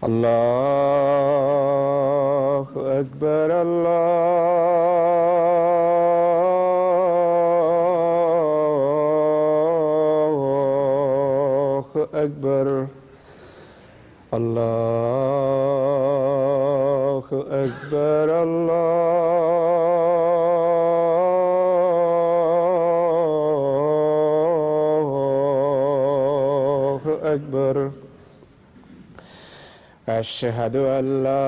الله أكبر الله أكبر الله أكبر الله أكبر أشهد أن لا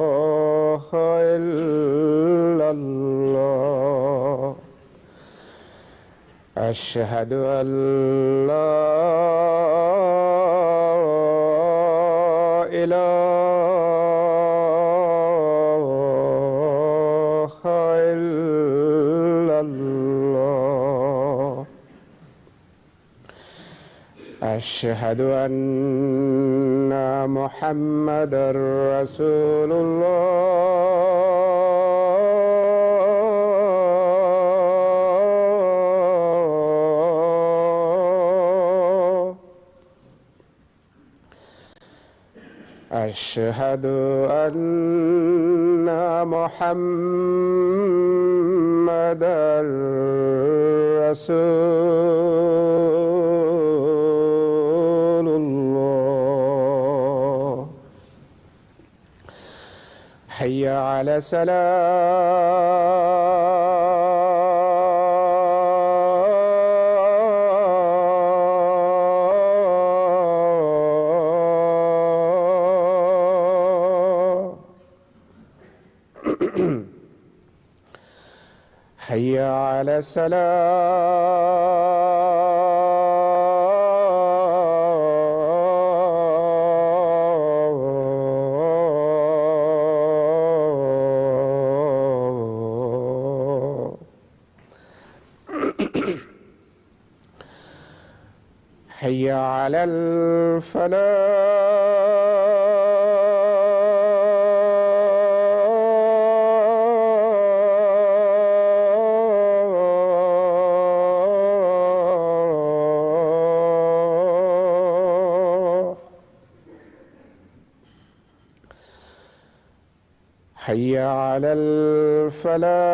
إله إلا الله أشهد أن لا إله إلا الله أشهد أن محمدًا رسول الله أشهد أن محمدًا رسول الله حي على الصلاة حي على الصلاة حي على الفلاح حي على الفلاح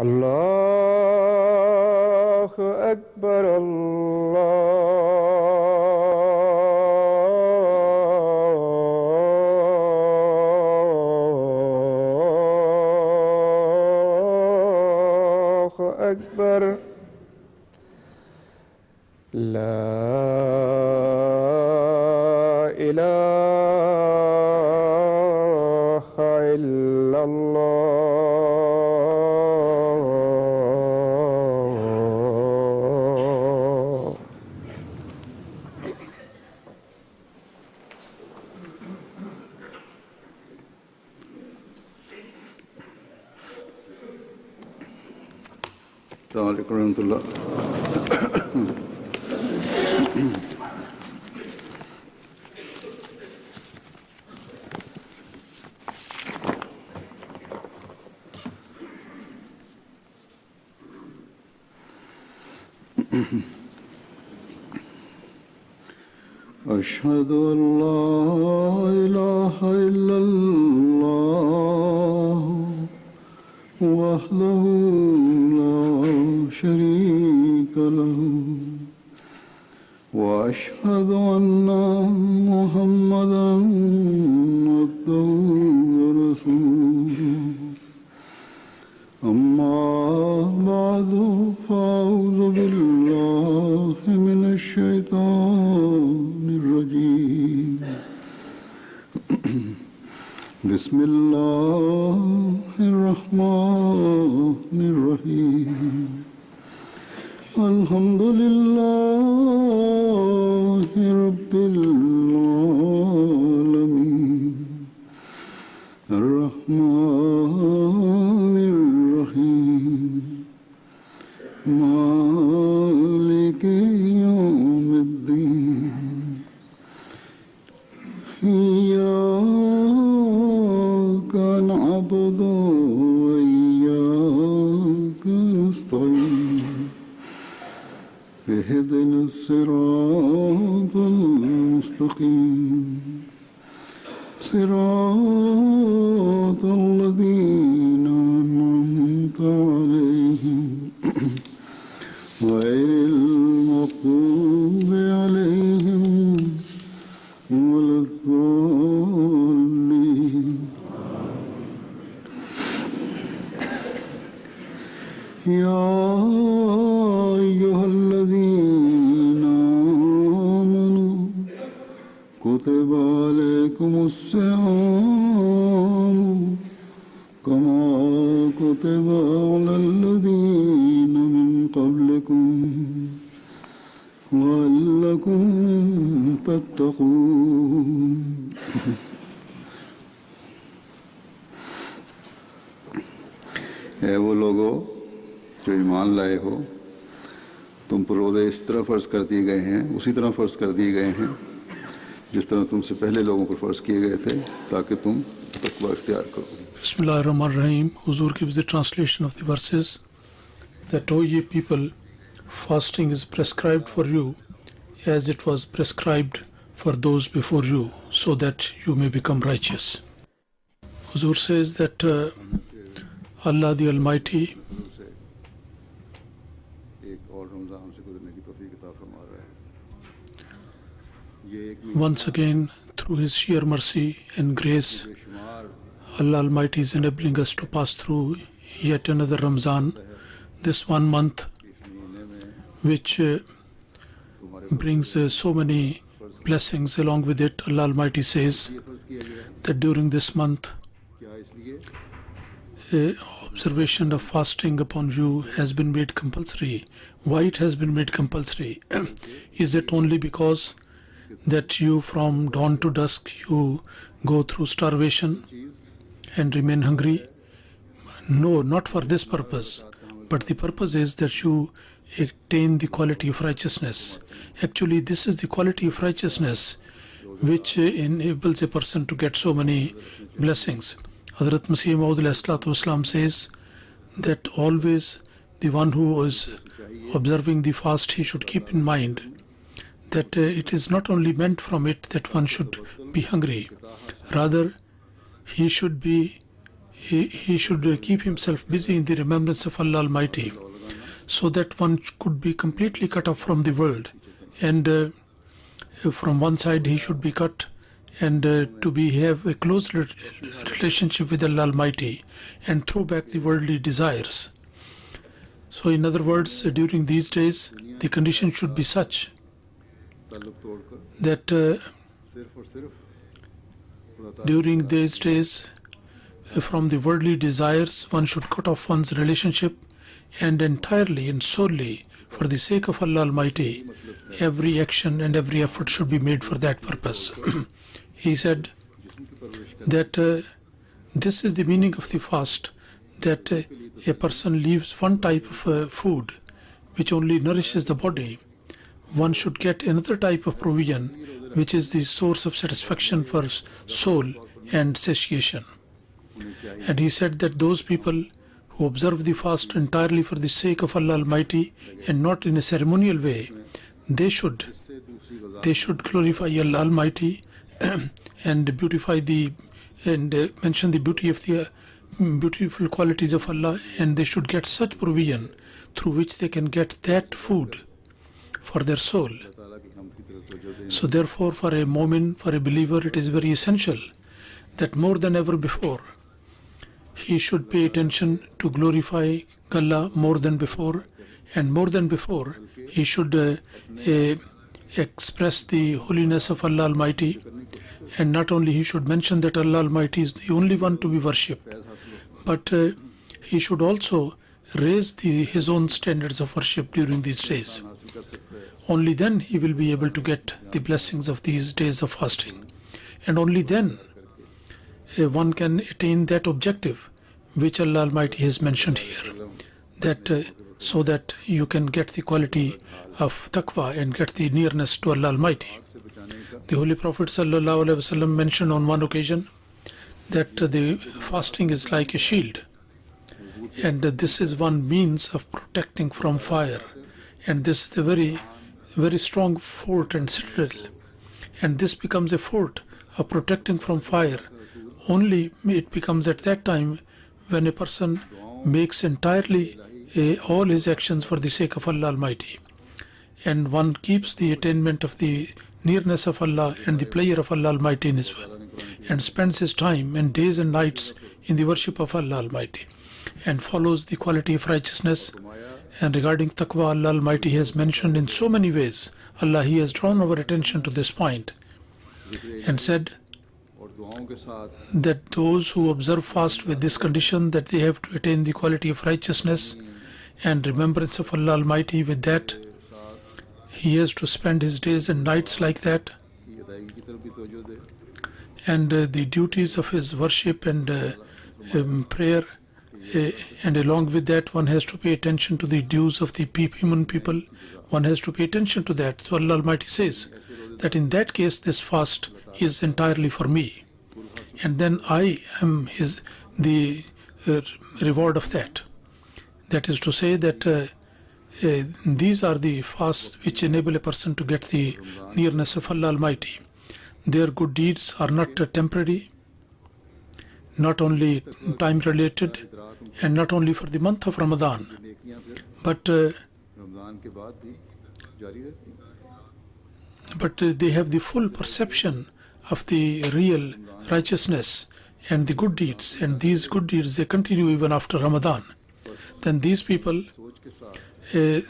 الله أكبر الله أكبر لا إله إلا الله السلام عليكم ورحمة الله. أشهد أن لا إله إلا الله وحده لا شريك له وأشهد أن محمدًا عبده ورسوله أما بعد فأعوذ بالله من الشيطان الرجيم بسم الله الرحمن الرحيم الحمد لله رب العالمين الرحمن الرحيم مالك يوم الدين إياك نعبد وإياك نستعين اهدنا الصراط المستقيم صراط الذين أنعمت عليهم غير المغضوب عليهم ولا الضالين يا أيها الذين آمنوا كتب عليكم الصيام كما كتب على الذين من قبلكم لعلكم تتقون वो लोगो जो ईमान लाए हो तुम पर रोज़े इस तरह फ़र्ज़ कर दिए गए हैं उसी तरह फ़र्ज़ कर दिए गए हैं जिस तरह तुमसे पहले लोगों पर फ़र्ज़ किए गए थे ताकि तुम तक़वा इख्तियार करो Bismillahirrahmanirrahim. Huzur gives the translation of the verses that, O ye people, fasting is prescribed for you as it was prescribed for those before you, so that you may become righteous. Huzur says that Allah the Almighty once again, through His sheer mercy and grace, Allah Almighty is enabling us to pass through yet another Ramadan, this 1 month which brings so many blessings along with it. Allah Almighty says that during this month observation of fasting upon you has been made compulsory. Why it has been made compulsory? Is it only because that you from dawn to dusk you go through starvation and remain hungry? No, not for this purpose, but the purpose is that you attain the quality of righteousness. Actually, this is the quality of righteousness which enables a person to get so many blessings. Hazrat Masih Maud says that always the one who is observing the fast, he should keep in mind that it is not only meant from it that one should be hungry. Rather, he should keep himself busy in the remembrance of Allah Almighty, so that one could be completely cut off from the world, and from one side he should be cut and to have a close relationship with Allah Almighty and throw back the worldly desires. So in other words, during these days the condition should be such that during these days from the worldly desires one should cut off one's relationship, and entirely and solely for the sake of Allah Almighty every action and every effort should be made for that purpose. He said that this is the meaning of the fast, that a person leaves one type of food which only nourishes the body. One should get another type of provision which is the source of satisfaction for soul and satiation. And he said that those people who observe the fast entirely for the sake of Allah Almighty and not in a ceremonial way, they should glorify Allah Almighty and beautify mention the beauty of the beautiful qualities of Allah, and they should get such provision through which they can get that food for their soul. So therefore, for a mu'min, for a believer, it is very essential that more than ever before he should pay attention to glorify Allah more than before, and more than before he should express the holiness of Allah Almighty, and not only he should mention that Allah Almighty is the only one to be worshipped, but he should also raise his own standards of worship during these days. Only then he will be able to get the blessings of these days of fasting, and only then one can attain that objective which Allah Almighty has mentioned here, that so that you can get the quality of taqwa and get the nearness to Allah Almighty. The Holy Prophet ﷺ mentioned on one occasion that the fasting is like a shield, and this is one means of protecting from fire, and this is a very, very strong fort and citadel, and this becomes a fort of protecting from fire. Only it becomes at that time when a person makes entirely all his actions for the sake of Allah Almighty, and one keeps the attainment of the nearness of Allah and the pleasure of Allah Almighty in his will, and spends his time and days and nights in the worship of Allah Almighty, and follows the quality of righteousness. And regarding taqwa, Allah Almighty has mentioned in so many ways. He has drawn our attention to this point and said that those who observe fast with this condition, that they have to attain the quality of righteousness and remembrance of Allah Almighty, with that he has to spend his days and nights like that, and the duties of his worship and prayer, and along with that one has to pay attention to the dues of the human people. One has to pay attention to that. So Allah Almighty says that in that case this fast is entirely for me, and then I am the reward of that. That is to say that these are the fasts which enable a person to get the nearness of Allah Almighty. Their good deeds are not temporary, not only time related, and not only for the month of Ramadan, but they have the full perception of the real righteousness and the good deeds, and these good deeds they continue even after Ramadan. Then these people, then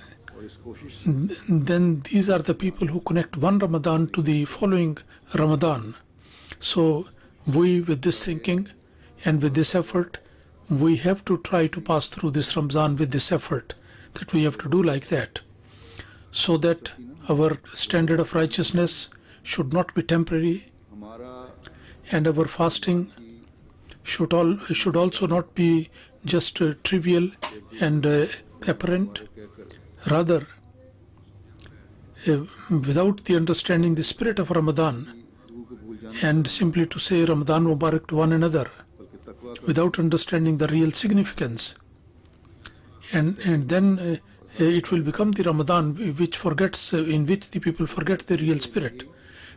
these are the people who connect one Ramadan to the following Ramadan. So we, with this thinking and with this effort, we have to try to pass through this Ramadan with this effort, that we have to do like that, so that our standard of righteousness should not be temporary, and our fasting should also not be just trivial and apparent. Rather, without the understanding the spirit of Ramadan, and simply to say Ramadan Mubarak to one another, without understanding the real significance, and then it will become the Ramadan which forgets, in which the people forget the real spirit.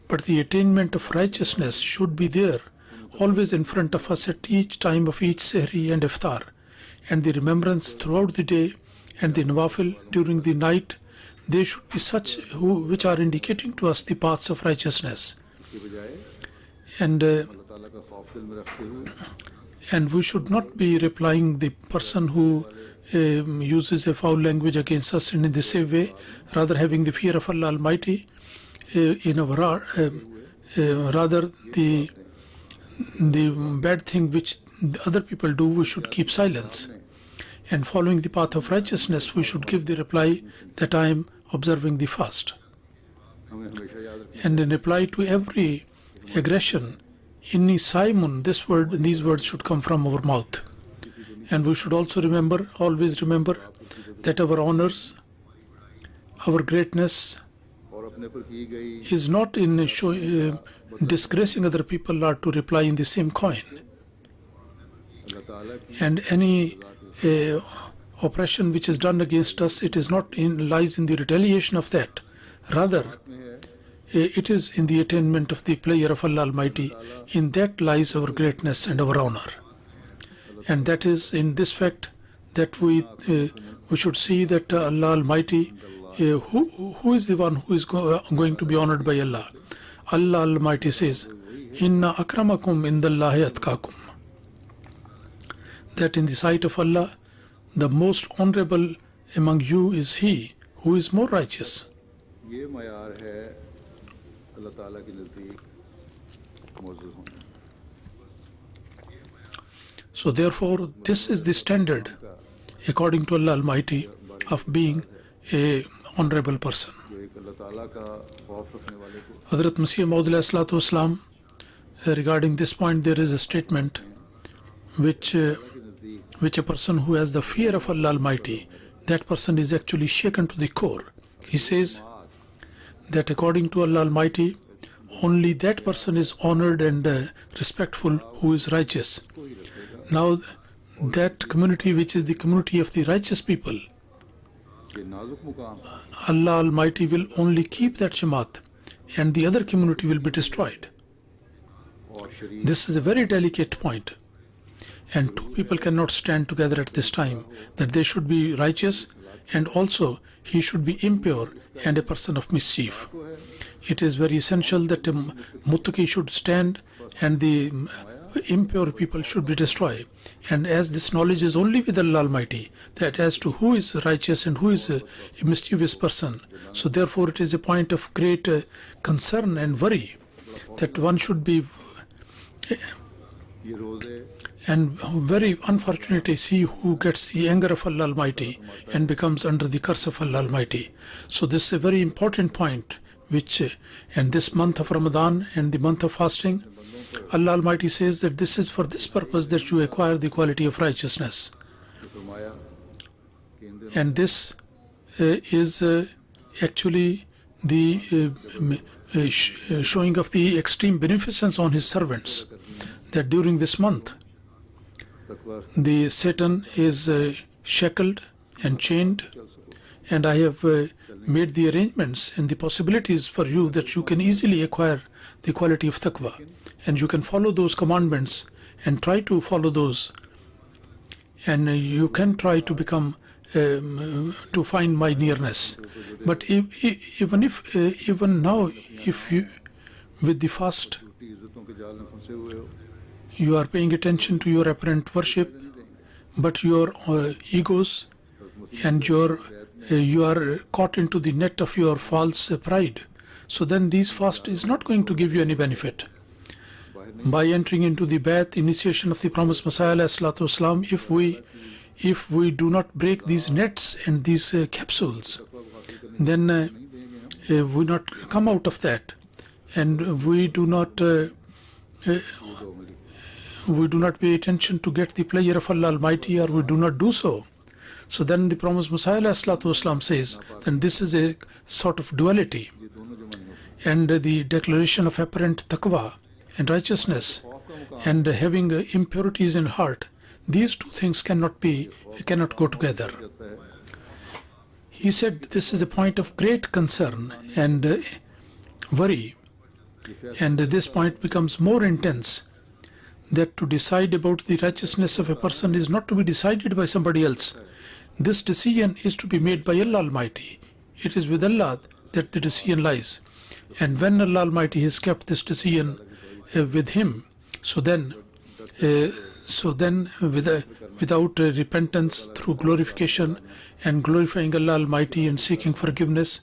But the attainment of righteousness should be there, always in front of us at each time of each Sehri and Iftar, and the remembrance throughout the day and the Nawafil during the night, they should be such which are indicating to us the paths of righteousness. And we should not be replying the person who uses a foul language against us, and in the same way, rather having the fear of Allah Almighty in our rather the bad thing which other people do, we should keep silence, and following the path of righteousness, we should give the reply that I am observing the fast. And in reply to every aggression, inni saimun, these words should come from our mouth. And we should also always remember that our honors, our greatness is not in disgracing other people, or to reply in the same coin. And any oppression which is done against us, it is not lies in the retaliation of that. Rather, it is in the attainment of the pleasure of Allah Almighty. In that lies our greatness and our honor. And that is in this fact that we should see that Allah Almighty, who is the one who is going to be honored by Allah. Allah Almighty says, Inna akramakum indallahi atqakum, that in the sight of Allah, the most honorable among you is he who is more righteous. So therefore, this is the standard, according to Allah Almighty, of being a honorable person. Hazrat Masih Maud alayhi salatu wasalam, regarding this point, there is a statement which a person who has the fear of Allah Almighty that person is actually shaken to the core. He says that according to Allah Almighty, only that person is honored and respectful who is righteous. Now, that community which is the community of the righteous people, Allah Almighty will only keep that Jamaat and the other community will be destroyed. This is a very delicate point. And two people cannot stand together at this time, that they should be righteous and also he should be impure and a person of mischief. It is very essential that a muttaqi should stand and the impure people should be destroyed. And as this knowledge is only with Allah Almighty, that as to who is righteous and who is a mischievous person, so therefore it is a point of great concern and worry that one should be. And very unfortunate is he who gets the anger of Allah Almighty and becomes under the curse of Allah Almighty. So this is a very important point which, and this month of Ramadan and the month of fasting, Allah Almighty says that this is for this purpose that you acquire the quality of righteousness. And this is actually the showing of the extreme beneficence on his servants, that during this month the Satan is shackled and chained, and I have made the arrangements and the possibilities for you that you can easily acquire the quality of taqwa and you can follow those commandments and try to follow those, and you can try to become to find my nearness. But even now, if you with the fast you are paying attention to your apparent worship, but your egos and you are caught into the net of your false pride, so then this fast is not going to give you any benefit. By entering into the Bai'at, initiation of the promised Messiah ﷺ, if we do not break these nets and these capsules, then we not come out of that, and we do not pay attention to get the pleasure of Allah Almighty, or we do not do so. So then the promised Messiah ﷺ says, then this is a sort of duality, and the declaration of apparent taqwa and righteousness and having impurities in heart, these two things cannot go together. He said this is a point of great concern and worry, and this point becomes more intense, that to decide about the righteousness of a person is not to be decided by somebody else. This decision is to be made by Allah Almighty. It is with Allah that the decision lies, and when Allah Almighty has kept this decision with him, so then without repentance, through glorification and glorifying Allah Almighty and seeking forgiveness,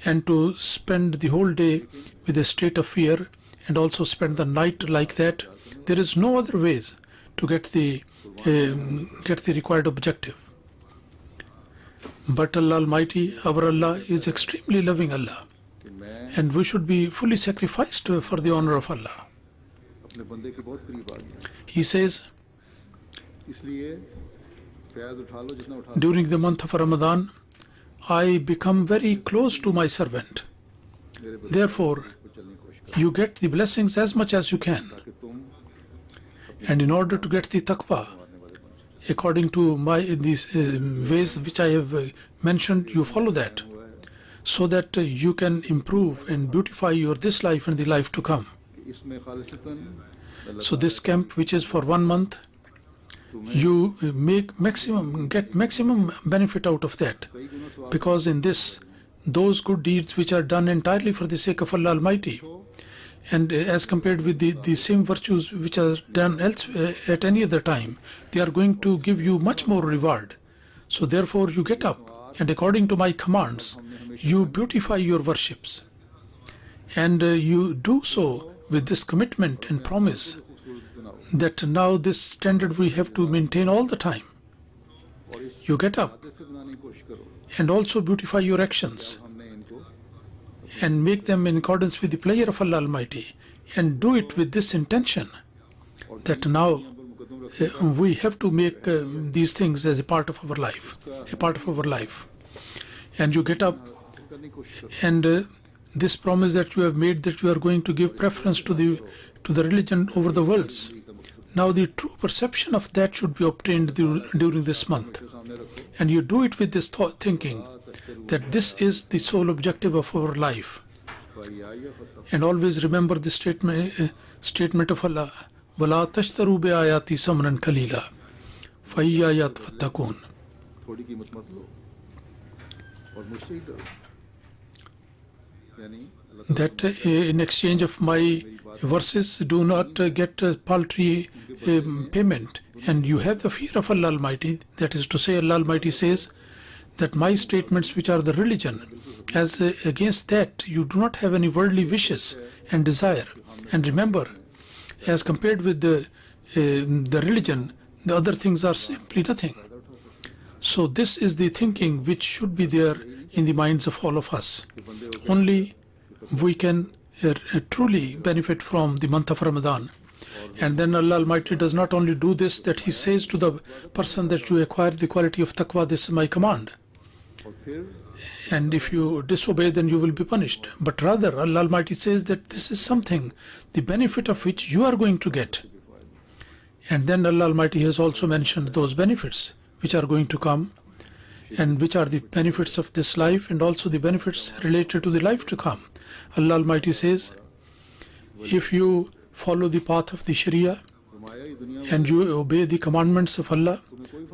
and to spend the whole day with a state of fear and also spend the night like that, there is no other ways to get the required objective. But Allah Almighty, our Allah, is extremely loving Allah, and we should be fully sacrificed for the honor of Allah. He says, during the month of Ramadan, I become very close to my servant. Therefore, you get the blessings as much as you can. And in order to get the taqwa, according to these ways which I have mentioned, you follow that, so that you can improve and beautify this life and the life to come. So this camp, which is for 1 month, you get maximum benefit out of that, because in this, those good deeds which are done entirely for the sake of Allah Almighty, and as compared with the same virtues which are done elsewhere at any other time, they are going to give you much more reward. So therefore you get up, and according to my commands, you beautify your worships, and you do so with this commitment and promise that now this standard we have to maintain all the time. You get up and also beautify your actions and make them in accordance with the pleasure of Allah Almighty, and do it with this intention that now we have to make these things as a part of our life, And you get up, and this promise that you have made that you are going to give preference to the religion over the worlds. Now the true perception of that should be obtained during this month, and you do it with this thinking that this is the sole objective of our life. And always remember the statement of Allah, وَلَا تَشْتَرُوا بِآيَاتِ سَمْنًا قَلِيلًا فَإِيَّايَ فَاتَّقُونَ. That in exchange of my verses, do not get paltry payment, and you have the fear of Allah Almighty. That is to say, Allah Almighty says that my statements, which are the religion, as against that you do not have any worldly wishes and desire. And remember, as compared with the religion, the other things are simply nothing. So this is the thinking which should be there in the minds of all of us. Only we can truly benefit from the month of Ramadan. And then Allah Almighty does not only do this, that He says to the person that you acquire the quality of taqwa, this is my command. And if you disobey, then you will be punished. But rather, Allah Almighty says that this is something, the benefit of which you are going to get. And then Allah Almighty has also mentioned those benefits which are going to come, and which are the benefits of this life, and also the benefits related to the life to come. Allah Almighty says, if you follow the path of the Sharia and you obey the commandments of Allah,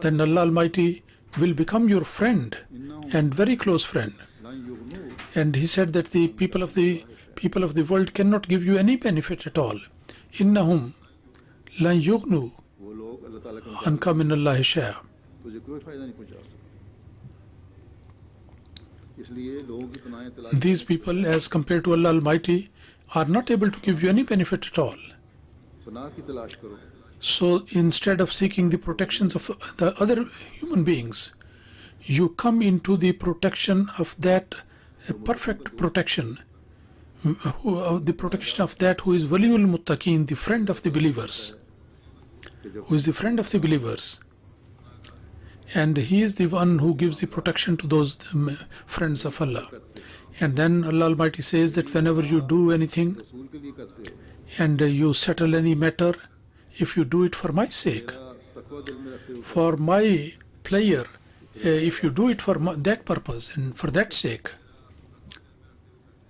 then Allah Almighty will become your friend and very close friend. And He said that the people of the world cannot give you any benefit at all. Innahum lan yughnu anka min Allahi shay'a. These people, as compared to Allah Almighty, are not able to give you any benefit at all. So instead of seeking the protections of the other human beings, you come into the protection of that perfect protection, the protection of that who is Waliul Muttaqeen, the friend of the believers, and He is the one who gives the protection to those friends of Allah. And then Allah Almighty says that whenever you do anything and you settle any matter, if you do it for my sake, for my pleasure, if you do it for that purpose and for that sake,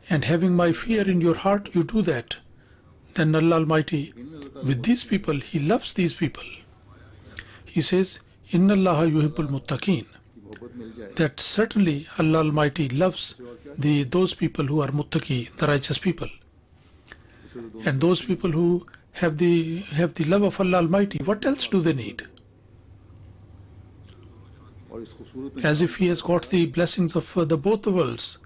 and having my fear in your heart, you do that, then Allah Almighty, with these people, He loves these people. He says, Inna Allaha yuhibbul muttaqeen, that certainly Allah Almighty loves those people who are muttaqi, the righteous people. And those people who have the love of Allah Almighty, what else do they need? As if he has got the blessings of both the worlds.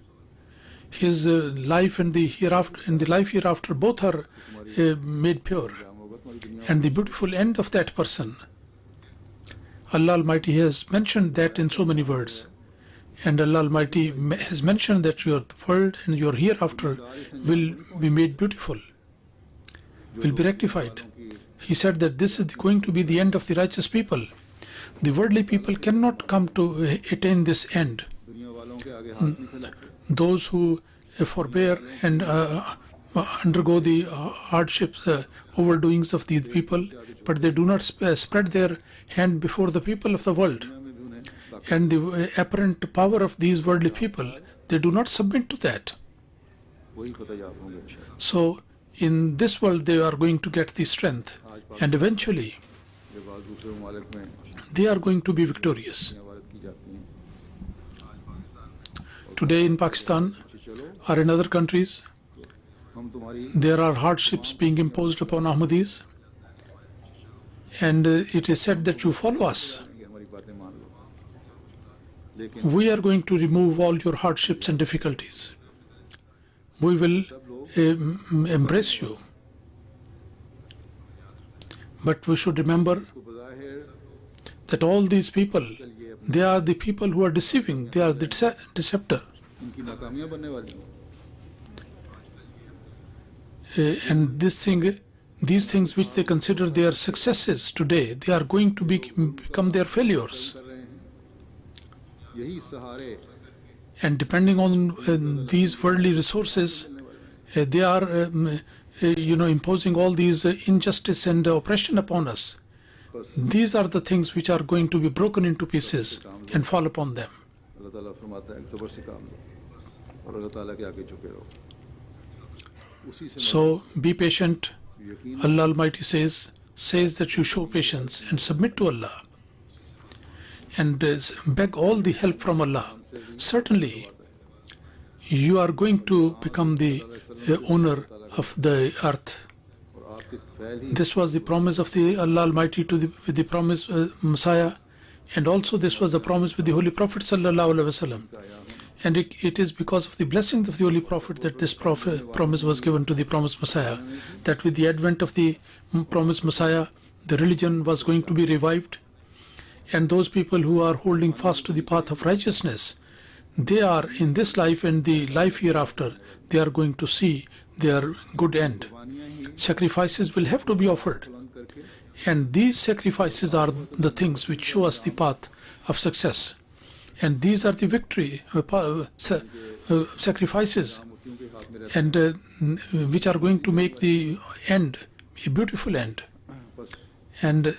His life and the life hereafter both are made pure, and the beautiful end of that person. Allah Almighty has mentioned that in so many words, and Allah Almighty has mentioned that your world and your hereafter will be made beautiful, will be rectified. He said that this is going to be the end of the righteous people. The worldly people cannot come to attain this end. Those who forbear and undergo the hardships, overdoings of these people, but they do not spread their hand before the people of the world. And the apparent power of these worldly people, they do not submit to that. So in this world they are going to get the strength, and eventually they are going to be victorious. Today in Pakistan or in other countries, there are hardships being imposed upon Ahmadis, and it is said that you follow us. We are going to remove all your hardships and difficulties. We will embrace you. But we should remember that all these people, they are the people who are deceiving. They are the deceptor. And this thing these things which they consider their successes today, they are going to become their failures. And depending on these worldly resources, they are imposing all these injustice and oppression upon us. These are the things which are going to be broken into pieces and fall upon them. So be patient. Allah Almighty says that you show patience and submit to Allah and beg all the help from Allah. Certainly you are going to become the owner of the earth. This was the promise of the Allah Almighty with the promised Messiah, and also this was the promise with the Holy Prophet Sallallahu Alaihi Wasallam. And it is because of the blessings of the Holy Prophet that this promise was given to the promised Messiah, that with the advent of the promised Messiah, the religion was going to be revived, and those people who are holding fast to the path of righteousness, they are in this life and the life hereafter, they are going to see their good end. Sacrifices will have to be offered, and these sacrifices are the things which show us the path of success, and these are the victory sacrifices, and which are going to make the end a beautiful end, and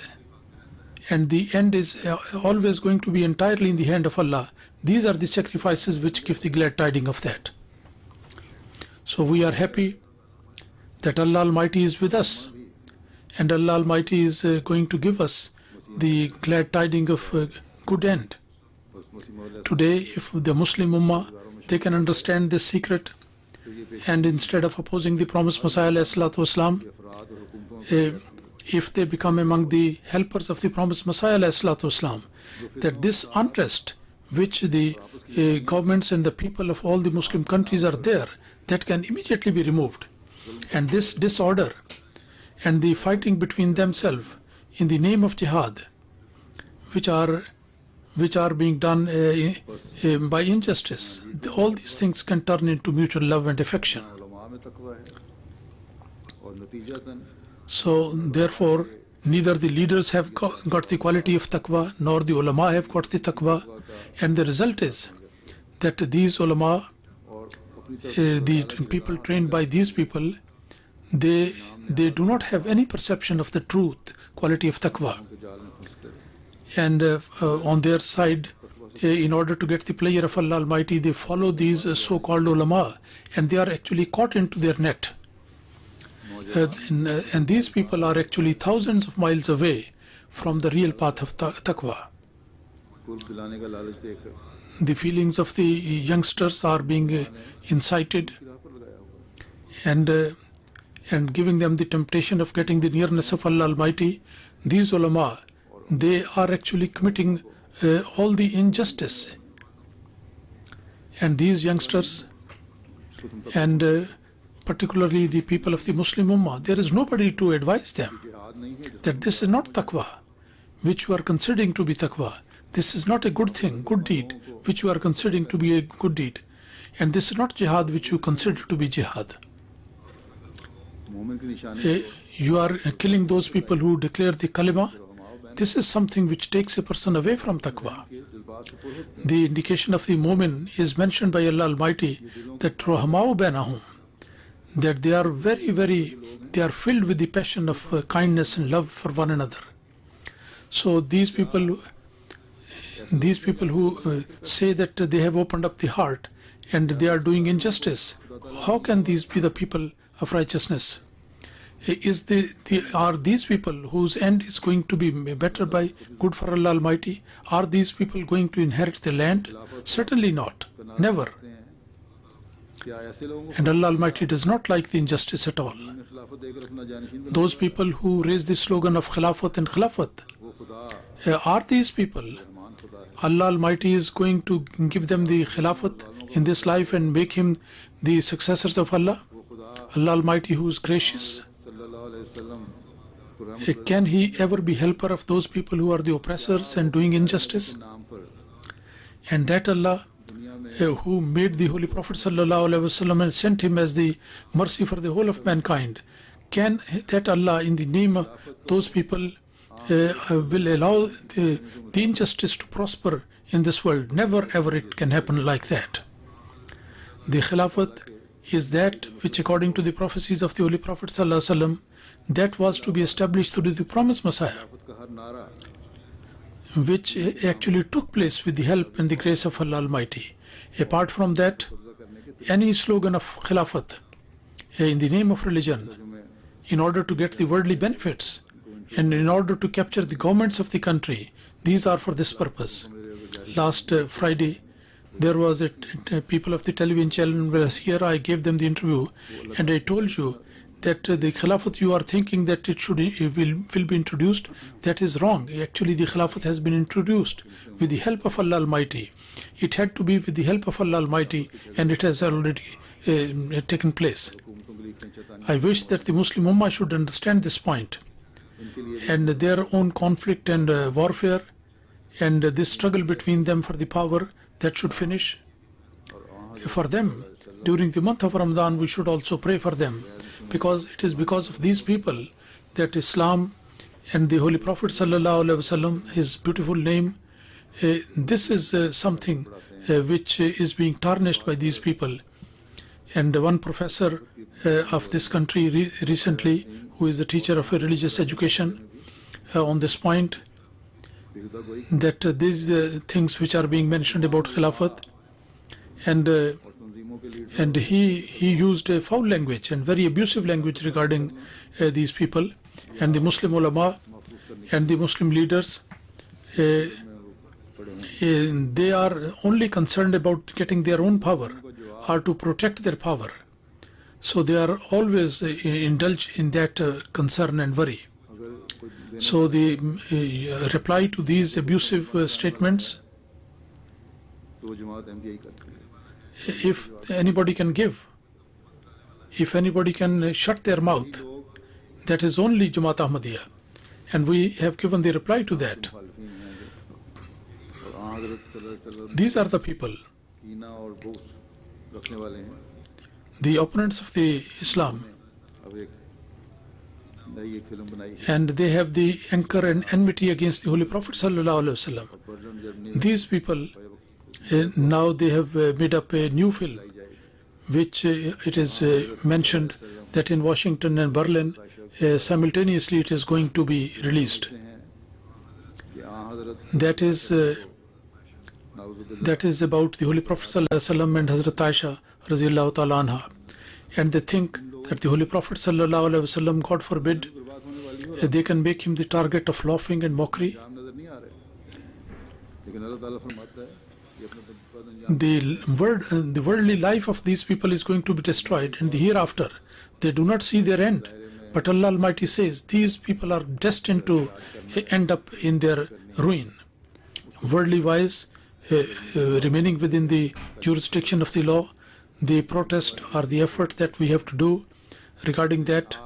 the end is always going to be entirely in the hand of Allah. These are the sacrifices which give the glad tidings of that. So we are happy that Allah Almighty is with us, and Allah Almighty is going to give us the glad tidings of good end. Today, if the Muslim Ummah, they can understand this secret, and instead of opposing the promised Messiah ﷺ, if they become among the helpers of the promised Messiah ﷺ, that this unrest which the governments and the people of all the Muslim countries are there, that can immediately be removed, and this disorder and the fighting between themselves in the name of Jihad, which are being done by injustice, all these things can turn into mutual love and affection. So therefore, neither the leaders have got the quality of taqwa, nor the ulama have got the taqwa, and the result is that these ulama, the people trained by these people, they do not have any perception of the truth, quality of taqwa. And on their side, in order to get the pleasure of Allah Almighty, they follow these so-called ulama, and they are actually caught into their net. And these people are actually thousands of miles away from the real path of taqwa. The feelings of the youngsters are being incited, and giving them the temptation of getting the nearness of Allah Almighty. These ulama, they are actually committing all the injustice, and these youngsters, and particularly the people of the Muslim Ummah, there is nobody to advise them that this is not taqwa, which you are considering to be taqwa. This is not a good thing, good deed, which you are considering to be a good deed, and this is not jihad, which you consider to be jihad. You are killing those people who declare the kalima. This is something which takes a person away from taqwa. The indication of the mu'min is mentioned by Allah Almighty, that rohamau bainahum, that they are they are filled with the passion of kindness and love for one another. So these people who say that they have opened up the heart and they are doing injustice, how can these be the people of righteousness? Are these people whose end is going to be better by good for Allah Almighty? Are these people going to inherit the land? Certainly not. Never. And Allah Almighty does not like the injustice at all. Those people who raise the slogan of Khilafat and Khilafat, are these people, Allah Almighty is going to give them the Khilafat in this life and make him the successors of Allah? Allah Almighty, who is gracious, can he ever be helper of those people who are the oppressors and doing injustice? And that Allah, who made the Holy Prophet Sallallahu Alaihi Wasallam and sent him as the mercy for the whole of mankind, can that Allah in the name of those people will allow the injustice to prosper in this world? Never ever it can happen like that. The Khilafat is that which, according to the prophecies of the Holy Prophet ﷺ, that was to be established through the promised Messiah, which actually took place with the help and the grace of Allah Almighty. Apart from that, any slogan of Khilafat in the name of religion, in order to get the worldly benefits and in order to capture the governments of the country, these are for this purpose. Last Friday, there was people of the television channel was here. I gave them the interview, and I told you that the Khilafat you are thinking that it will be introduced. That is wrong. Actually, the Khilafat has been introduced with the help of Allah Almighty. It had to be with the help of Allah Almighty, and it has already taken place. I wish that the Muslim Ummah should understand this point, and their own conflict and warfare and this struggle between them for the power, that should finish. For them, during the month of Ramadan, we should also pray for them, because it is because of these people that Islam and the Holy Prophet ﷺ, his beautiful name, this is something which is being tarnished by these people. And one professor of this country recently, who is a teacher of religious education, on this point, that these things which are being mentioned about Khilafat, and he used a foul language and very abusive language regarding these people, and the Muslim ulama and the Muslim leaders. They are only concerned about getting their own power or to protect their power. So they are always indulged in that concern and worry. So the reply to these abusive statements, if anybody can give, if anybody can shut their mouth, that is only Jamaat Ahmadiyya. And we have given the reply to that. These are the people, the opponents of the Islam, and they have the anger and enmity against the Holy Prophet ﷺ. These people, now they have made up a new film, which it is mentioned that in Washington and Berlin, simultaneously it is going to be released. That is about the Holy Prophet ﷺ and Hazrat Aisha Radhiyallahu Ta'ala Anha. And they think that the Holy Prophet ﷺ, God forbid, they can make him the target of laughing and mockery. The worldly life of these people is going to be destroyed, and the hereafter they do not see their end. But Allah Almighty says these people are destined to end up in their ruin. Worldly wise, remaining within the jurisdiction of the law, the protest or the effort that we have to do regarding that,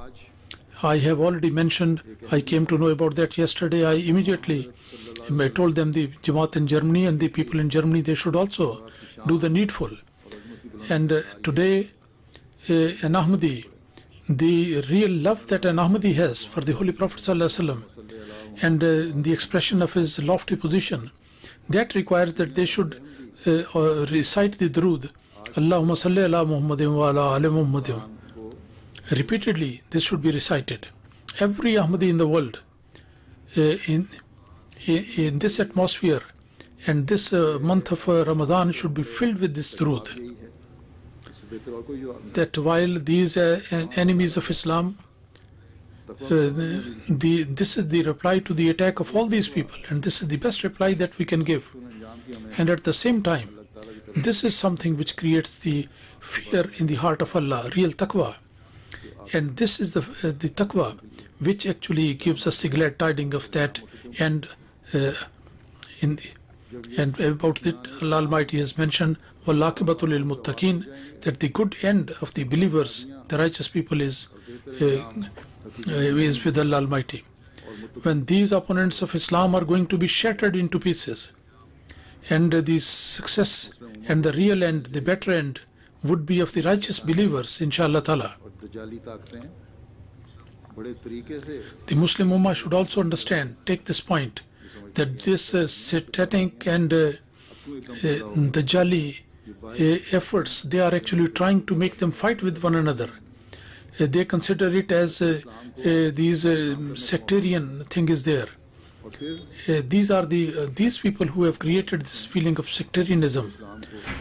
I have already mentioned. I came to know about that yesterday. I immediately told them, the Jamaat in Germany and the people in Germany, they should also do the needful. And today, an Ahmadi, the real love that an Ahmadi has for the Holy Prophet ﷺ, and the expression of his lofty position, that requires that they should recite the Durood, Allahumma salli ala Muhammadin wa ala ali Muhammadin. Repeatedly, this should be recited. Every Ahmadi in the world, in this atmosphere and this month of Ramadan, should be filled with this Durood. That while these enemies of Islam, this is the reply to the attack of all these people, and this is the best reply that we can give. And at the same time, this is something which creates the fear in the heart of Allah, real taqwa. And this is the taqwa which actually gives us the glad tidings of that. And and about it, Allah Almighty has mentioned, وَالْعَاقِبَةُ لِلْمُتَّقِينَ, that the good end of the believers, the righteous people, is with Allah Almighty. When these opponents of Islam are going to be shattered into pieces, and the success and the real end, the better end, would be of the righteous believers, inshallah ta'ala. बड़े तरीके से The Muslim Ummah should also understand, take this point, that this satanic and the Jali efforts, they are actually trying to make them fight with one another. They consider it as these sectarian thing is there. और फिर These are these people who have created this feeling of sectarianism,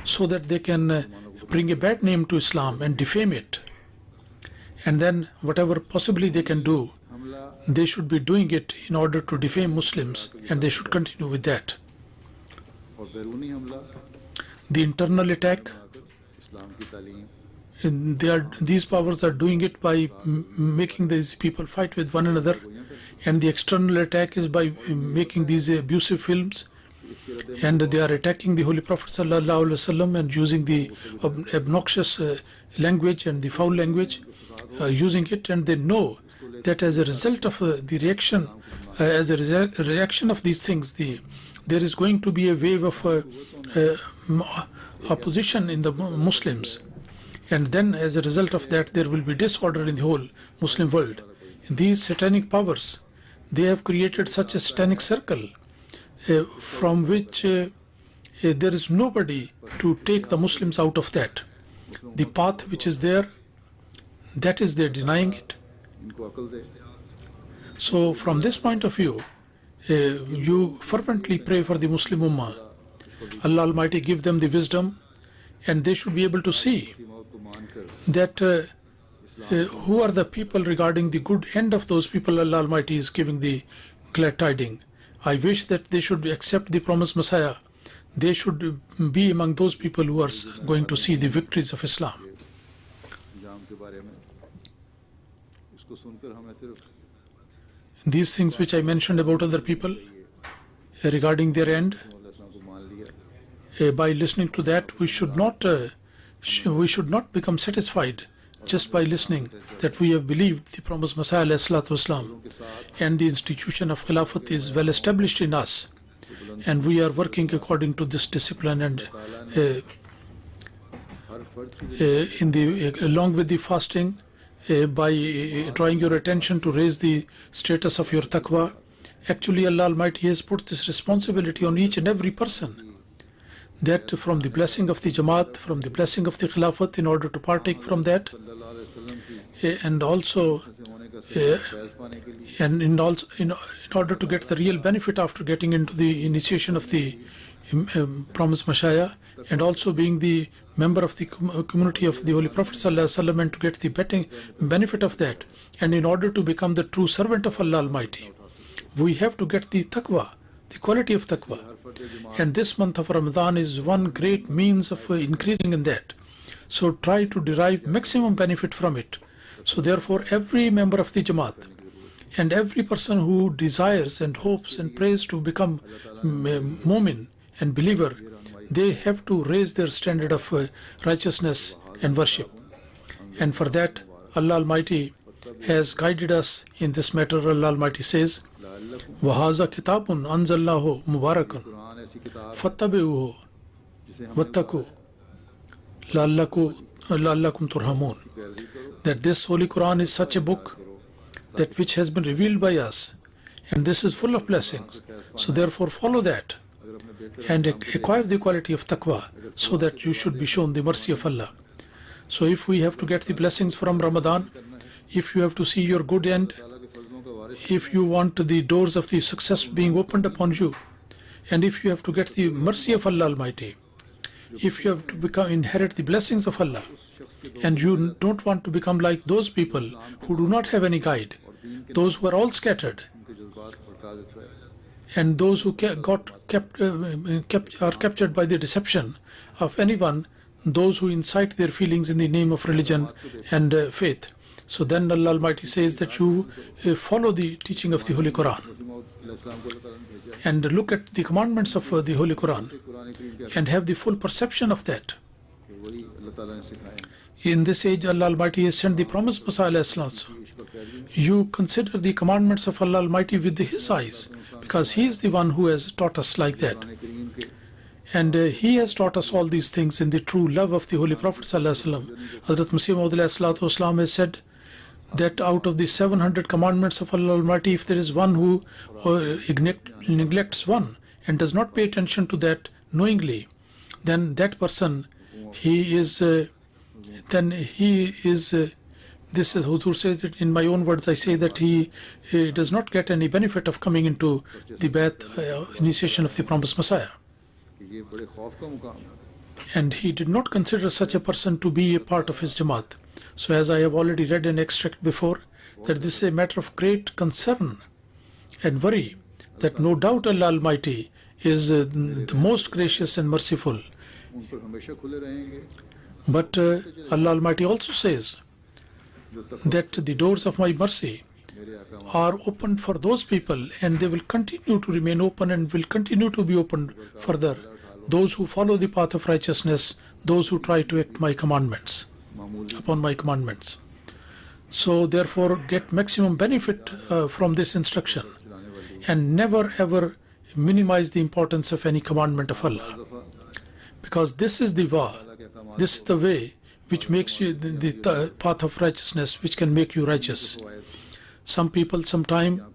so that they can bring a bad name to Islam and defame it. And then whatever possibly they can do, हमला they should be doing it in order to defame Muslims, and they should continue with that. और बैरूनी हमला The internal attack, आकर इस्लाम की तालीम these powers are doing it by making these people fight with one another, and the external attack is by making these abusive films, इसके रद्द and they are attacking the Holy Prophet sallallahu alaihi wasallam and using the obnoxious language and the foul language, using it, and they know that as a result of the reaction, as a reaction of these things, there is going to be a wave of opposition in the Muslims, and then as a result of that there will be disorder in the whole Muslim world. And these satanic powers, they have created such a satanic circle from which there is nobody to take the Muslims out of that. The path which is there, that is, they're denying it. इनको अकल दे So from this point of view, you fervently pray for the Muslim Ummah. Allah Almighty give them the wisdom, and they should be able to see इसी मौत को मानकर that who are the people regarding the good end of those people Allah Almighty is giving the glad tiding. I wish that they should accept the promised Messiah. They should be among those people who are going to see the victories of Islam. जाम के बारे में इसको सुनकर हमें सिर्फ These things which I mentioned about other people regarding their end, इस्लाम को मान लिया by listening to that, we should not become satisfied just by listening that we have believed the promised Messiah alayhi salatu wasalam, and the institution of Khilafat is well established in us, and we are working according to this discipline, and हर फर्द की along with the fasting, by drawing your attention to raise the status of your taqwa. Actually, Allah Almighty has put this responsibility on each and every person, that from the blessing of the Jamaat, from the blessing of the Khilafat, in order to partake from that, सल्लल्लाहु अलैहि वसल्लम की and also से होने का सही फैज पाने के लिए and in order to get the real benefit after getting into the initiation of the promised Messiah, and also being the member of the community of the Holy Prophet ﷺ, and to get the benefit of that, and in order to become the true servant of Allah Almighty, we have to get the taqwa, the quality of taqwa. And this month of Ramadan is one great means of increasing in that. So try to derive maximum benefit from it. So therefore every member of the Jamaat and every person who desires and hopes and prays to become mu'min and believer, they have to raise their standard of righteousness and worship. And for that, Allah Almighty has guided us in this matter. Allah Almighty says, وَهَذَا كِتَابٌ أَنزَلْنَاهُ مُبَارَكٌ Quran ऐसी किताब فَاتَّبِعُوهُ जिसे हम وَاتَّقُوا لَعَلَّكُمْ تُرْحَمُونَ. पैरवी करो That this Holy Quran is such a book that which has been revealed by us, and this is full of blessings. So therefore follow that अगर अपने बेहतर and acquire the quality of taqwa, so that you should be shown the mercy of Allah. So if we have to get the blessings from Ramadan, if you have to see your good end, अल्लाह के फजलों का वारिस if you want the doors of the success being opened upon you, and if you have to get the mercy of Allah Almighty, if you have to inherit the blessings of Allah, and you don't want to become like those people who do not have any guide, those who are all scattered, उनके जज्बात भड़का देता है and those who are captured by the deception of anyone, those who incite their feelings in the name of religion and faith. So then Allah Almighty says that you follow the teaching of the Holy Quran इस्लाम को अल्लाह ताला ने भेजा है and look at the commandments of the Holy Quran Quran करीम के and have the full perception of that. कि वही अल्लाह ताला ने सिखाए हैं In this age, Allah Almighty has sent the promised Messiah alayhi salatu. इसका पैरवी You consider the commandments of Allah Almighty with His eyes, because He is the one who has taught us like that. Quran करीम के And He has taught us all these things in the true love of the Holy Prophet ﷺ. Hazrat Masih Maud has said that out of the 700 commandments of Allah Almighty, if there is one who neglects one and does not pay attention to that knowingly, then that person, he is, this is Huzur says it in my own words, I say that he does not get any benefit of coming into the Bai'at initiation of the promised Messiah. And he did not consider such a person to be a part of his Jamaat. So as I have already read an extract before, that this is a matter of great concern and worry, that no doubt Allah Almighty is the most gracious and merciful. But Allah Almighty also says that the doors of my mercy are open for those people, and they will continue to remain open and will continue to be open further. Those who follow the path of righteousness, those who try to act my commandments, upon my commandments. So therefore get maximum benefit from this instruction, and never ever minimize the importance of any commandment of Allah, because this is the this is the way which makes you the path of righteousness, which can make you righteous. Some people sometime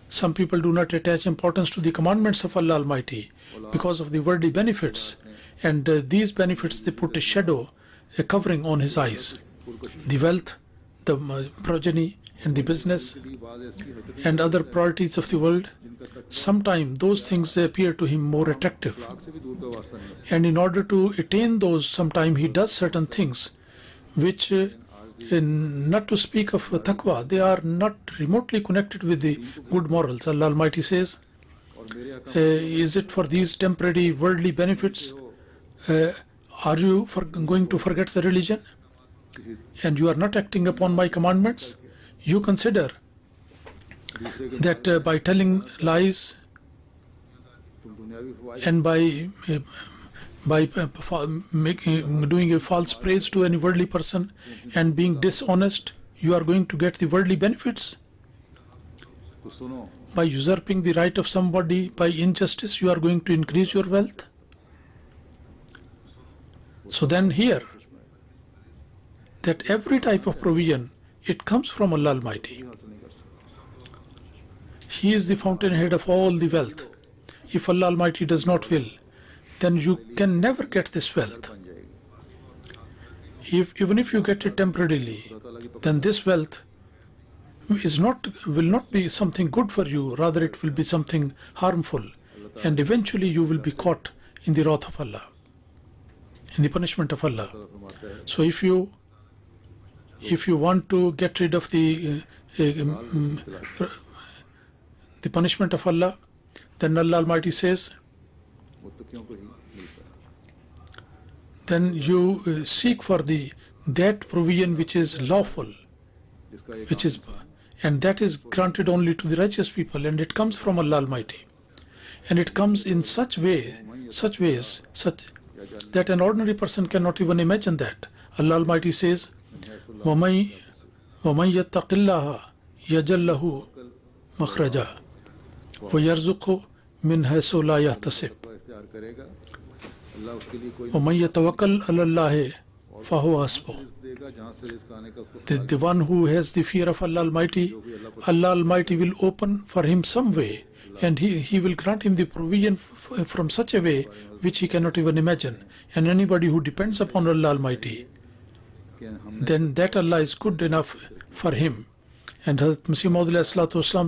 some people do not attach importance to the commandments of Allah Almighty because of the worldly benefits, and these benefits, they put a shadow, a covering on his eyes. The wealth, the progeny, and the business and other priorities of the world, sometimes those things appear to him more attractive, and in order to attain those, sometimes he does certain things which, not to speak of taqwa, they are not remotely connected with the good morals. Allah Almighty says, is it for these temporary worldly benefits, are you going to forget the religion, and you are not acting upon my commandments? You consider that by telling lies and by doing a false praise to any worldly person and being dishonest, you are going to get the worldly benefits? By usurping the right of somebody by injustice, you are going to increase your wealth? So then here, that every type of provision, it comes from Allah Almighty. He is the fountainhead of all the wealth. If Allah Almighty does not will, then you can never get this wealth. Even if you get it temporarily, then this wealth will not be something good for you, rather it will be something harmful, and eventually you will be caught in the wrath of Allah, in the punishment of Allah. So if you want to get rid of the punishment of Allah, then Allah Almighty says, then you seek for that provision which is lawful, and that is granted only to the righteous people, and it comes from Allah Almighty, and it comes in such ways that an ordinary person cannot even imagine that. Allah Almighty says, وَمَن يَتَّقِ اللَّهَ يَجْعَل لَهُ مَخْرَجًا وَيَرْزُقْهُ مِنْ حَيْثُ لَا يَحْتَسِبُ وَمَن يَتَوَكَّلْ عَلَى اللَّهِ فَهُوَ حَسْبُهُ. The one who has the fear of Allah Almighty, Allah Almighty will open for him some way, and he will grant him the provision from such a way which he cannot even imagine. And anybody who depends upon Allah Almighty, then that Allah is good enough for him. And Hazrat Masih Maud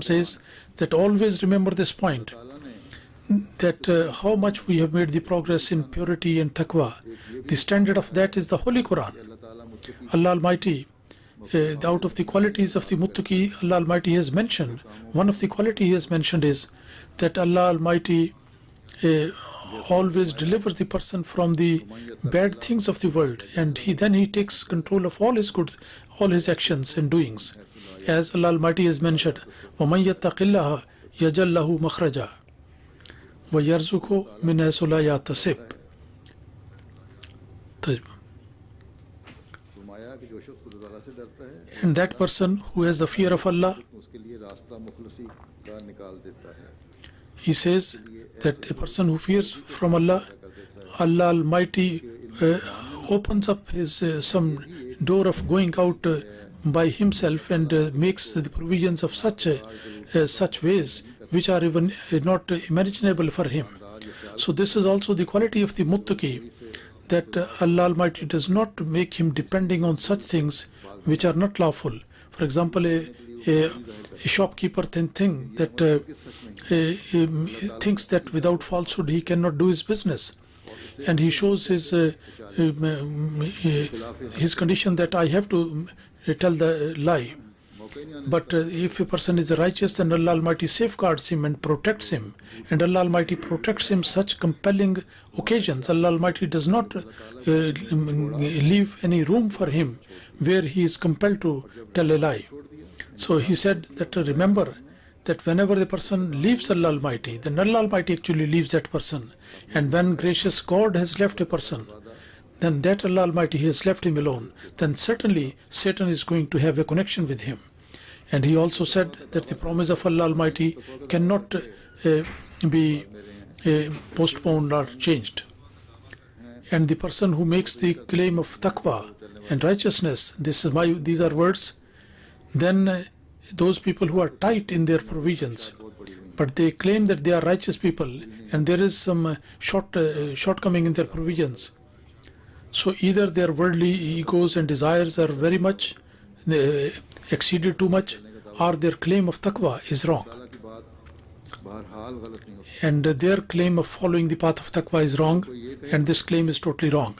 says that always remember this point, that how much we have made the progress in purity and taqwa. The standard of that is the Holy Quran. Allah Almighty, out of the qualities of the Muttaqi, Allah Almighty has mentioned, one of the qualities He has mentioned is that Allah Almighty always delivers the person from the bad things of the world, and then he takes control of all his actions and doings. As Allah Almighty has mentioned, وَمَن يَتَّقِ اللَّهَ يَجْعَل لَهُ مَخْرَجًا وَيَرْزُقْهُ مِنْ حَيْثُ لَا يَحْتَسِبُ. And that person who has the fear of Allah, he says that a person who fears from Allah, Allah Almighty opens up his some door of going out by himself and makes the provisions of such ways which are even not imaginable for him. So this is also the quality of the muttaqi, that Allah Almighty does not make him depending on such things which are not lawful. For example, a shopkeeper thinks that without falsehood he cannot do his business, and he shows his condition that I have to tell the lie. But if a person is righteous, then Allah Almighty safeguards him and protects him, and Allah Almighty protects him such compelling occasions. Allah Almighty does not leave any room for him where he is compelled to tell a lie. So he said that remember that whenever the person leaves Allah Almighty, then Allah Almighty actually leaves that person. And when gracious God has left a person, then that Allah Almighty has left him alone, then certainly Satan is going to have a connection with him. And he also said that the promise of Allah Almighty cannot be postponed or changed. And the person who makes the claim of taqwa and righteousness, these are words, then those people who are tight in their provisions, but they claim that they are righteous people, and there is some shortcoming in their provisions. So either their worldly egos and desires are very much exceeded too much, or their claim of taqwa is wrong. And their claim of following the path of taqwa is wrong, and this claim is totally wrong.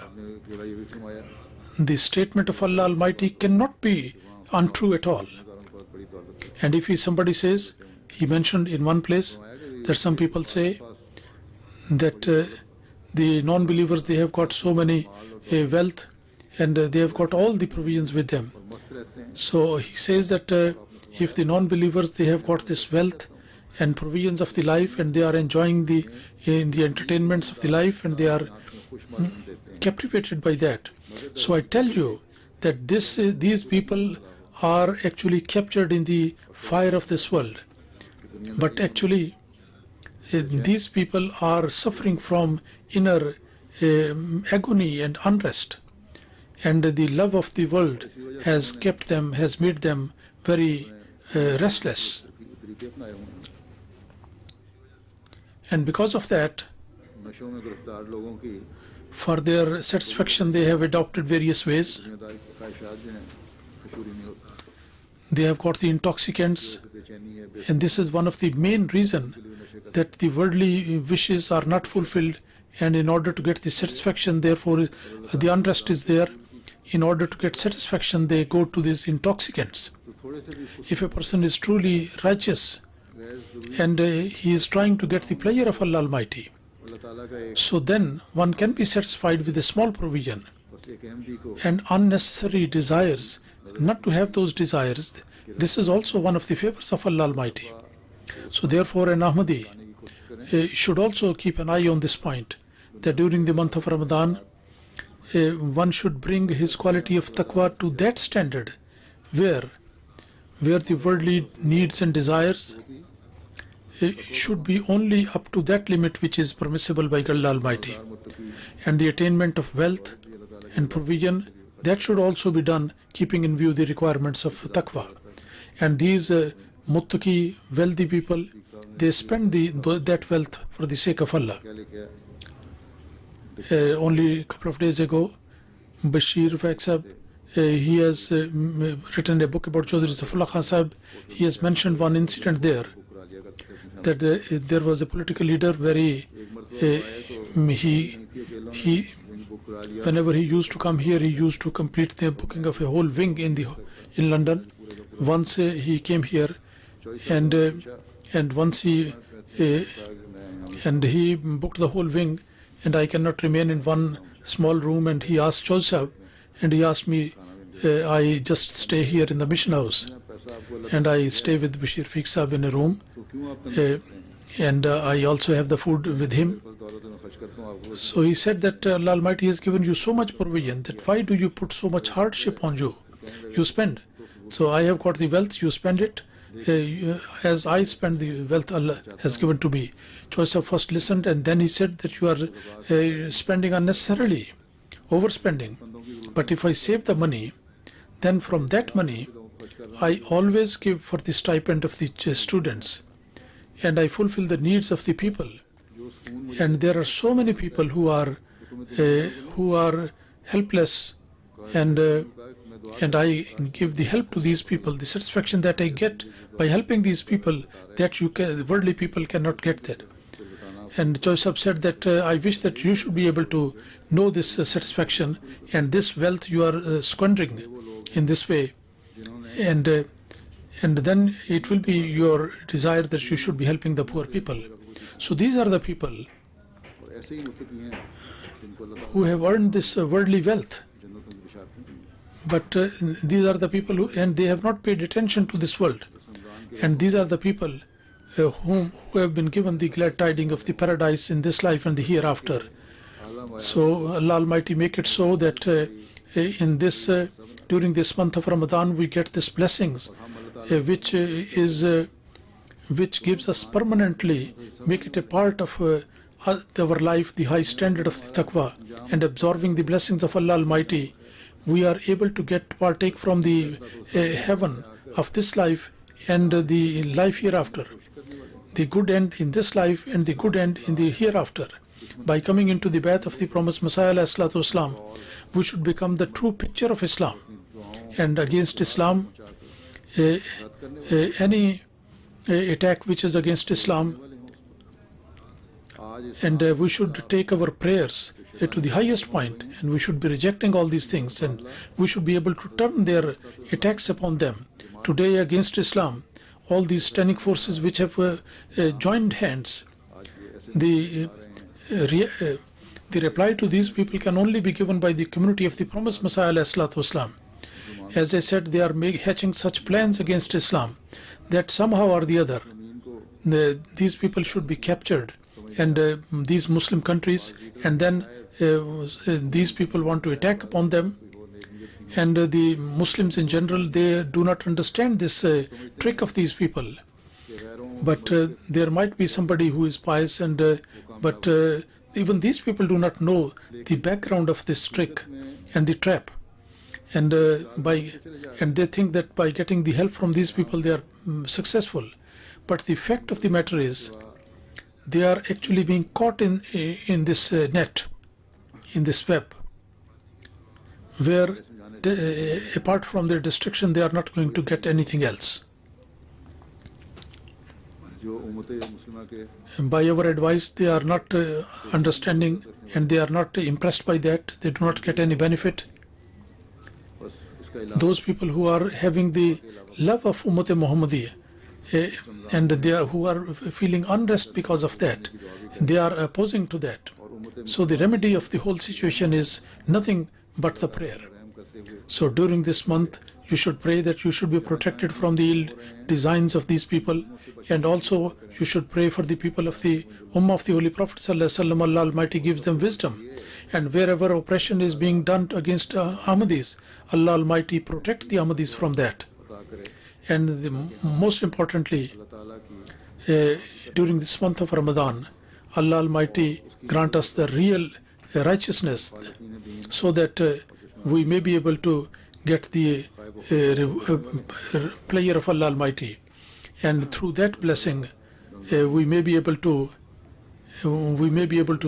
The statement of Allah Almighty cannot be untrue at all. And if somebody says, he mentioned in one place that some people say that the non-believers, they have got so many wealth, and they have got all the provisions with them. So he says that if the non-believers, they have got this wealth and provisions of the life, and they are enjoying the entertainments of the life, and they are captivated by that. So I tell you that these people are actually captured in the fire of this world. But actually, these people are suffering from inner agony and unrest. And the love of the world has made them very restless. And because of that, for their satisfaction, they have adopted various ways. They have got the intoxicants, and this is one of the main reasons that the worldly wishes are not fulfilled, and in order to get the satisfaction, therefore the unrest is there. In order to get satisfaction, they go to these intoxicants. If a person is truly righteous and he is trying to get the pleasure of Allah Almighty, so then one can be satisfied with a small provision. And unnecessary desires, not to have those desires, this is also one of the favors of Allah Almighty. So therefore an Ahmadi should also keep an eye on this point, that during the month of Ramadan, one should bring his quality of taqwa to that standard where the worldly needs and desires should be only up to that limit which is permissible by Allah Almighty. And the attainment of wealth and provision, that should also be done keeping in view the requirements of taqwa. And these muttaqi, wealthy people, they spend that wealth for the sake of Allah. Only a couple of days ago, Bashir Faik he has written a book about Chaudhry Zafrullah Khan Sahib. He has mentioned one incident there, that there was a political leader whenever he used to come here, he used to complete the booking of a whole wing in London. Once he came here, and once he booked the whole wing, and I cannot remain in one small room, and he asked Chaudhry Sahib, and he asked me, I just stay here in the mission house, and I stay with Bashir Faik Sahib in a room, and I also have the food with him. So he said that Allah Almighty has given you so much provision, that why do you put so much hardship on you? You spend. So I have got the wealth, you spend it. As I spend the wealth Allah has given to me. Choice of first listened, and then he said that you are spending unnecessarily, overspending. But if I save the money, then from that money, I always give for the stipend of the students, and I fulfill the needs of the people. And there are so many people who are helpless, and I give the help to these people. The satisfaction that I get by helping these people, that worldly people cannot get that. And Joseph said that I wish that you should be able to know this satisfaction, and this wealth you are squandering in this way, and then it will be your desire that you should be helping the poor people. So these are the people who have earned this worldly wealth. But these are the people and they have not paid attention to this world. And these are the people who have been given the glad tidings of the paradise in this life and the hereafter. So Allah Almighty make it so that during this month of Ramadan we get these blessings, which gives us permanently, make it a part of our life, the high standard of the taqwa, and absorbing the blessings of Allah Almighty. We are able to partake from the heaven of this life and the life hereafter, the good end in this life and the good end in the hereafter. By coming into the bath of the promised Messiah ﷺ, we should become the true picture of Islam. And against Islam, any attack which is against Islam, and we should take our prayers to the highest point, and we should be rejecting all these things, and we should be able to turn their attacks upon them. Today against Islam, all these standing forces which have joined hands, the reply to these people can only be given by the community of the promised Messiah ﷺ. As I said, they are hatching such plans against Islam that somehow or the other these people should be captured, and these Muslim countries, and then these people want to attack upon them. And the Muslims in general, they do not understand this trick of these people. But there might be somebody who is pious, but even these people do not know the background of this trick and the trap. And they think that by getting the help from these people, they are successful. But the fact of the matter is, they are actually being caught in this net, in this web, where apart from their destruction, they are not going to get anything else. By our advice, they are not understanding, and they are not impressed by that. They do not get any benefit. Those people who are having the love of Muhammadiyya, and who are feeling unrest because of that, they are opposing to that. So the remedy of the whole situation is nothing but the prayer. So during this month, you should pray that you should be protected from the ill designs of these people, and also you should pray for the people of the Ummah of the Holy Prophet ﷺ. Allah Almighty gives them wisdom, and wherever oppression is being done against Ahmadis, Allah Almighty protect the Ahmadis from that. And most importantly, during this month of Ramadan, Allah Almighty grant us the real righteousness, so that we may be able to get the pleasure of Allah Almighty, and through that blessing we may be able to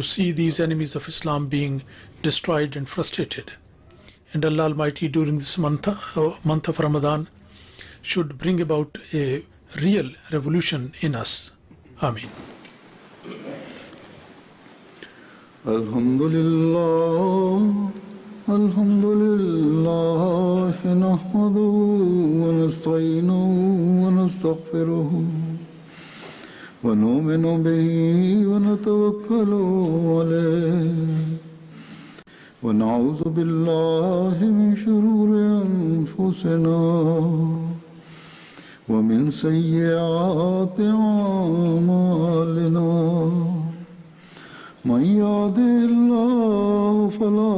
see these enemies of Islam being destroyed and frustrated. And Allah Almighty during this month of Ramadan should bring about a real revolution in us. Ameen. Alhamdulillah, alhamdulillah, nahmaduhu wa nasta'inuhu wa nastaghfiruhu wa nu'minu bihi wa natawakkalu alayhi wa na'udhu billahi min shururi anfusina wa min sayyiati a'malina. من يهده الله فلا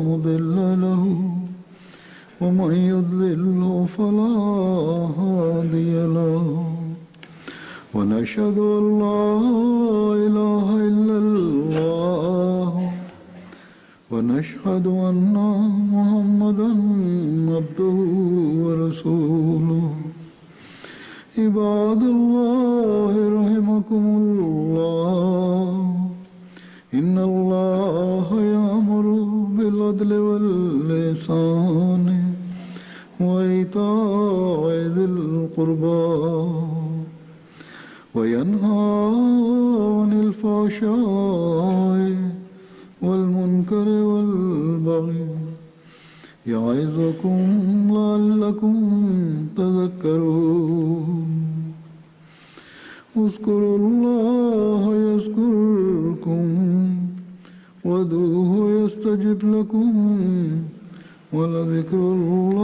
مضل له ومن يضلل فلا هادي له ونشهد أن لا إله إلا الله ونشهد أن محمدا عبده ورسوله عباد الله رحمكم الله إن الله يأمر بالعدل والإحسان وإيتاء ذي القربى وينهى عن الفحشاء والمنكر والبغي يعظكم لعلكم تذكرون اذكروا الله يذكركم وادعوه يستجب لكم ولذكر الله